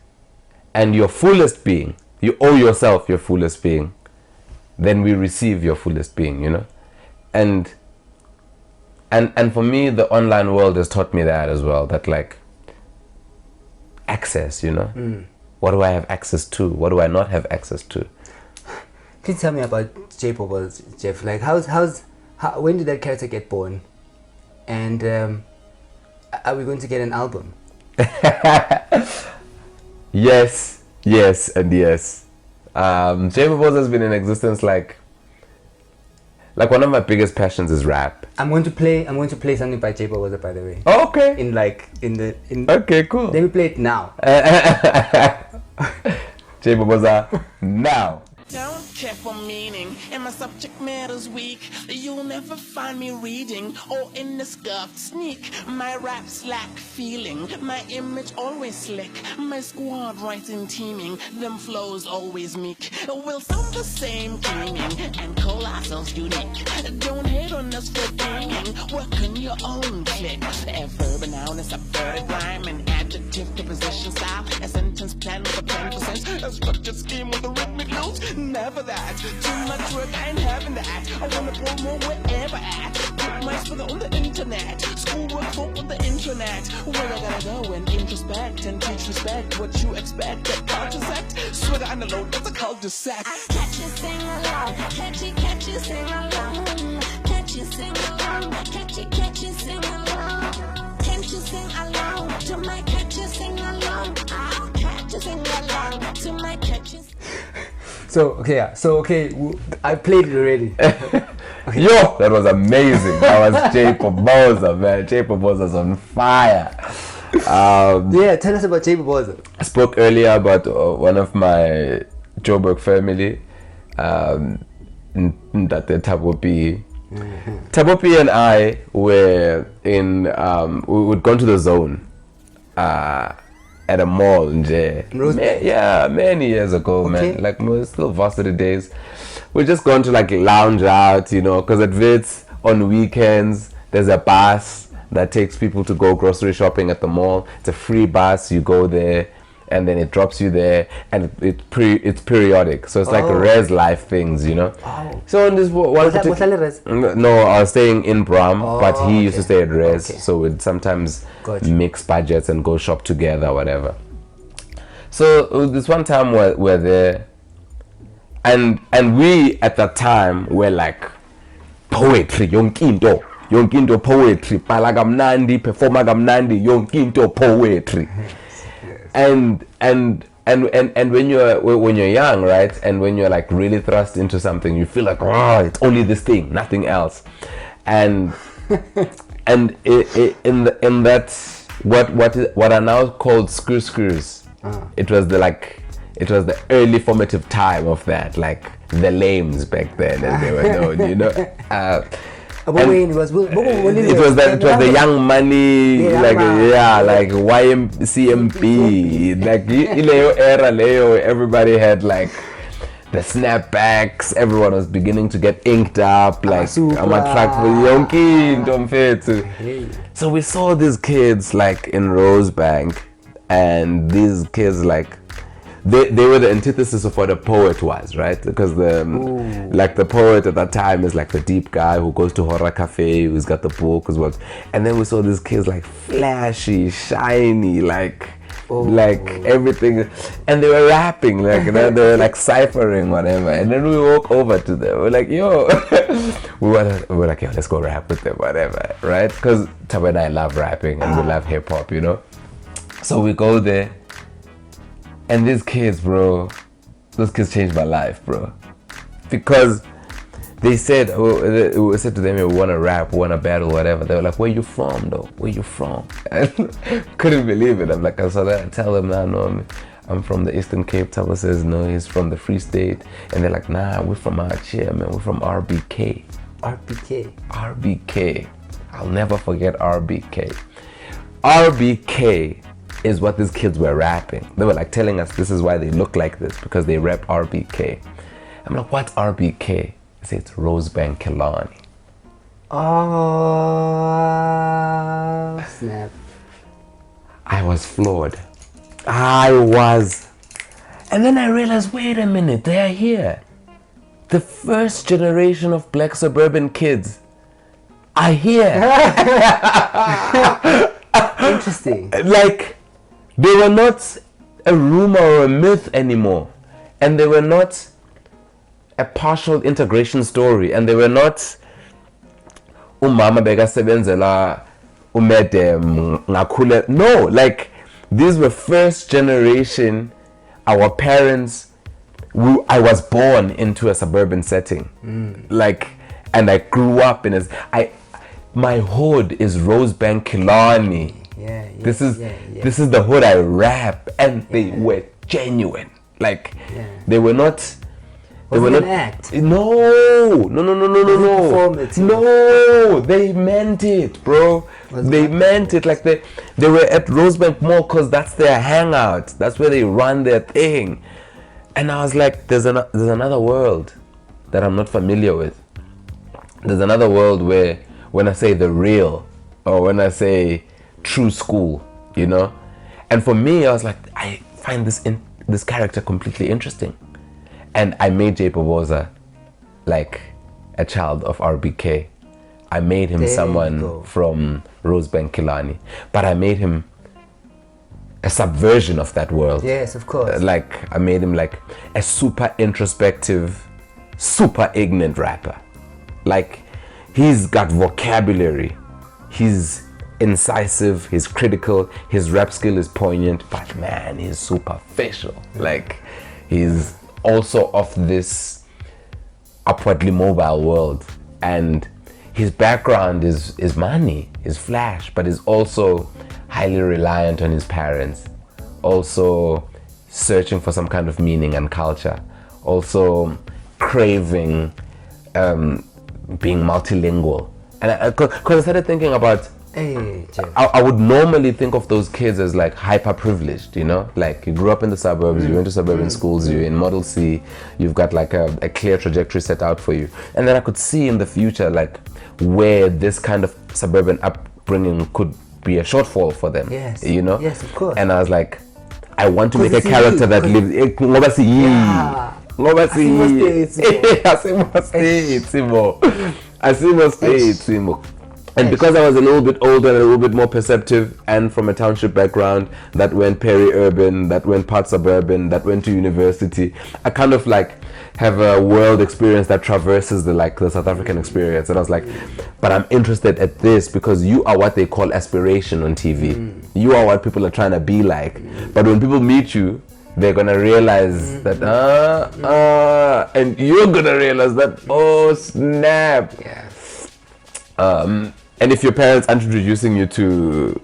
your fullest being, you owe yourself your fullest being. Then we receive your fullest being, you know? And for me, the online world has taught me that as well, that like access, you know? What do I have access to? What do I not have access to? Please tell me about J.bobs, Jeff. Like, when did that character get born? And are we going to get an album? Yes, and yes. J.bhoboza has been in existence like one of my biggest passions is rap. I'm going to play something by J.bobs, by the way. Oh, okay. Okay, cool. Let me play it now. J.bhoboza now. Don't care for meaning, and my subject matter's weak. You'll never find me reading or in the scuffed sneak. My raps lack feeling, my image always slick. My squad writing teaming, them flows always meek. We'll sound the same cleaning and call ourselves unique. Don't hate on us for gaming, work on your own click. A verb, a noun, a subverted rhyme, an adjective, preposition style, a sentence plan with a plan for sense, a structured scheme with a rhythmic note. Never that. Too much work, I ain't having that. I wanna grow more wherever at. Put my further on the internet. Schoolwork folk on the internet. Where I gotta go and introspect and teach respect. What you expect, that culture sect. Sweater on the load, that's a cul-de-sac. Catch you, sing along. Catch you, sing along. Catch you, sing along. Catch you, sing along. Can't you sing along to my catch you, sing along? I'll catch you, sing along to my catch you. I played it already. Yo, that was amazing. That was J.bhoboza, man. J.bhoboza's on fire. Tell us about J.bhoboza. I spoke earlier about one of my Joburg family, that the Tabopi. Tabopi and I were in, we would go to the zone at a mall in many years ago, man. Like, still varsity days. We just going to like lounge out, you know, because at Wits on weekends there's a bus that takes people to go grocery shopping at the mall. It's a free bus. You go there and then it drops you there, and it's periodic, so it's like res life things, you know. So in this one no, I was staying in Bram, but he used to stay at res, so we'd sometimes mix budgets and go shop together, whatever. So this one time we're there, and we at that time were like poetry, yonkinto poetry, palagamnandi, performagamnandi, yonkinto poetry. And when you're young, right, and when you're like really thrust into something, you feel like, it's only this thing, nothing else. And in that what are now called screws, it was the early formative time of that, like the lames back then, as they were known, you know. It was the Young Money, like YMCMB, like Ileo era Leo. Everybody had like the snapbacks. Everyone was beginning to get inked up, like I'm a track for Yonki, So we saw these kids like in Rosebank, and these kids like they were the antithesis of what a poet was, right? Because the poet at that time is like the deep guy who goes to horror cafe, who's got the book, who's what. And then we saw these kids like flashy, shiny, like everything, and they were rapping, like they were like ciphering, whatever. And then we walk over to them. We're like, yo, we're like, yo, let's go rap with them, whatever, right? Because Taba and I love rapping and we love hip hop, you know. So we go there. And these kids, bro, those kids changed my life, bro. Because they said, we said to them, we want to rap, we want to battle, whatever. They were like, where you from, though? Where you from? And couldn't believe it. I'm like, I saw that. I tell them, no, I'm from the Eastern Cape. Taba says, no, he's from the Free State. And they're like, nah, we're from our chair, man. We're from RBK. RBK. I'll never forget RBK. RBK is what these kids were rapping. They were like telling us this is why they look like this, because they rap RBK. I'm like, what's RBK? They say it's Rosebank Killarney. Oh, snap. I was floored. And then I realized, wait a minute, they are here. The first generation of black suburban kids are here. Interesting. Like, they were not a rumor or a myth anymore, and they were not a partial integration story, and they were not umama bekasebenzela umedem ngakhule. No, like, these were first generation. Our parents, I was born into a suburban setting, like, and I grew up in my hood is Rosebank Killarney. This is the hood I rap, and they were genuine. Like, they were not Was were it not an act? No. Performative. No, they meant it, bro. Was They it? meant it. Like they were at Rosebank Mall because that's their hangout. That's where they run their thing. And I was like, there's another world that I'm not familiar with. There's another world where when I say the real or when I say true school, you know. And for me, I was like, I find this character completely interesting. And I made J.bhoboza like a child of RBK. I made him There you someone go. from Rosebank Kilani, but I made him a subversion of that world. Yes, of course. Like I made him like a super introspective, super ignorant rapper. Like he's got vocabulary, he's incisive, he's critical, his rap skill is poignant, but man, he's superficial. Like he's also of this upwardly mobile world, and his background is money, is flash, but is also highly reliant on his parents, also searching for some kind of meaning and culture, also craving being multilingual. And because I started thinking about, Hey, Jeff. I would normally think of those kids as like hyper privileged, you know, like you grew up in the suburbs, you went to suburban schools, you're in Model C, you've got like a clear trajectory set out for you. And then I could see in the future like where this kind of suburban upbringing could be a shortfall for them. Yes. You know? Yes, of course. And I was like, I want to make a it's character you. that lives. Ngoba siyi. Yeah. Ngoba Asimo siyi. Simo. Asimo stay, Simo. And because I was a little bit older and a little bit more perceptive, and from a township background that went peri-urban, that went part suburban, that went to university, I kind of like have a world experience that traverses the South African experience. And I was like, but I'm interested at this because you are what they call aspiration on TV. You are what people are trying to be like. But when people meet you, they're gonna realize that and you're gonna realize that, oh snap. Yeah. And if your parents aren't introducing you to,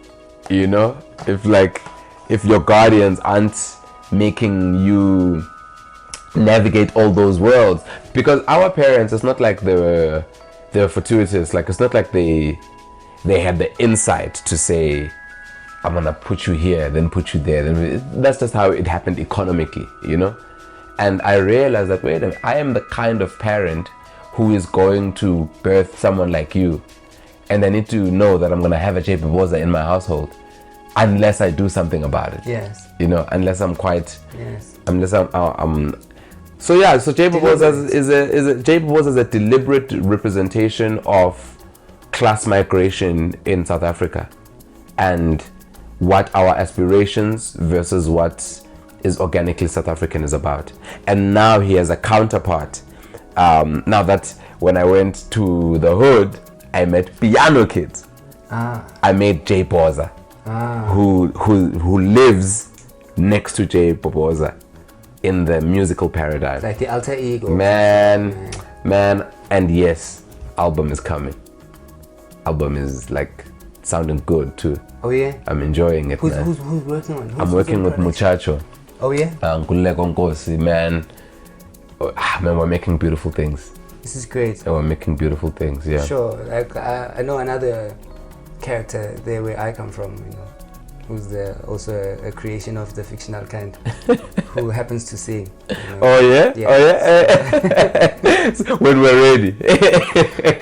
you know, if your guardians aren't making you navigate all those worlds, because our parents, it's not like they were fortuitous. Like it's not like they had the insight to say, I'm gonna put you here, then put you there. That's just how it happened economically, you know. And I realized that, wait a minute, I am the kind of parent who is going to birth someone like you. And I need to know that I'm going to have a J.bhoboza in my household unless I do something about it. Yes. You know, unless I'm quite... Yes. Unless I'm so yeah, so J.bhoboza is a deliberate representation of class migration in South Africa and what our aspirations versus what is organically South African is about. And now he has a counterpart. Now that when I went to the hood, I met piano kids. I met J.bhoboza, who lives next to J.bhoboza in the musical paradigm. It's like the alter ego. Man, and yes, album is coming. Album is like sounding good too. Oh yeah. I'm enjoying it, Who's man. working on? I'm working with Muchacho. Oh yeah. Nkululeko Nkosi, man. Man, we're making beautiful things. This is great. And we're making beautiful things, yeah. Sure. Like I know another character there where I come from, you know, who's also a creation of the fictional kind, who happens to sing. You know? Oh yeah? Yeah. Oh yeah? So when we're ready.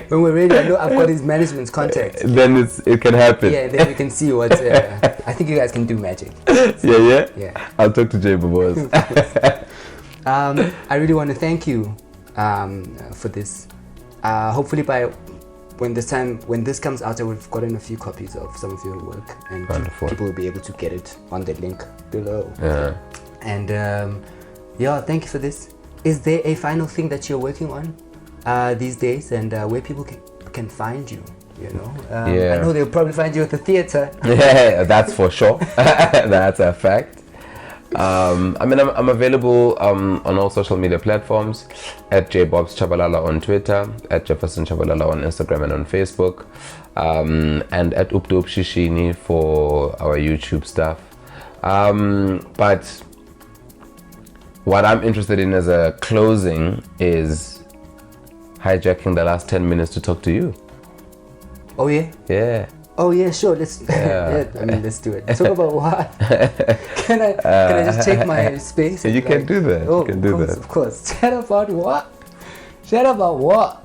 When we're ready, I know I've got his management's contact. Then it can happen. Yeah, then we can see what. I think you guys can do magic. Yeah? Yeah. I'll talk to J.bhoboza. I really want to thank you for this. Hopefully when this comes out, we've gotten a few copies of some of your work, and Wonderful. people will be able to get it on the link below. Yeah. And thank you for this. Is there a final thing that you're working on these days, and where people can find you? You know, Yeah. I know they'll probably find you at the theater. Yeah, that's for sure. That's a fact. I'm available on all social media platforms at J.bobs Tshabalala on Twitter, at Jefferson Tshabalala on Instagram and on Facebook, and at Updoop Shishini for our YouTube stuff. But what I'm interested in as a closing is hijacking the last 10 minutes to talk to you. Oh yeah? Yeah. Oh yeah, sure. Let's let's do it. Talk about what? Can I just take my space? You can do that. Oh, you can do that. Of course. Chat about what? Chat about what?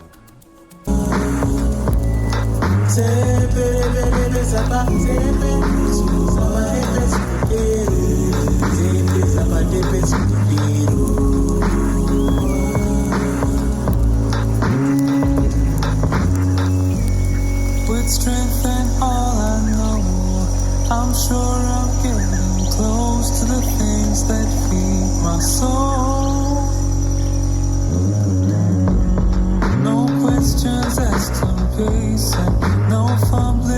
With strength and all I know, I'm sure I'm getting close to the things that feed my soul. No questions asked, I'm pacing, no fumbling.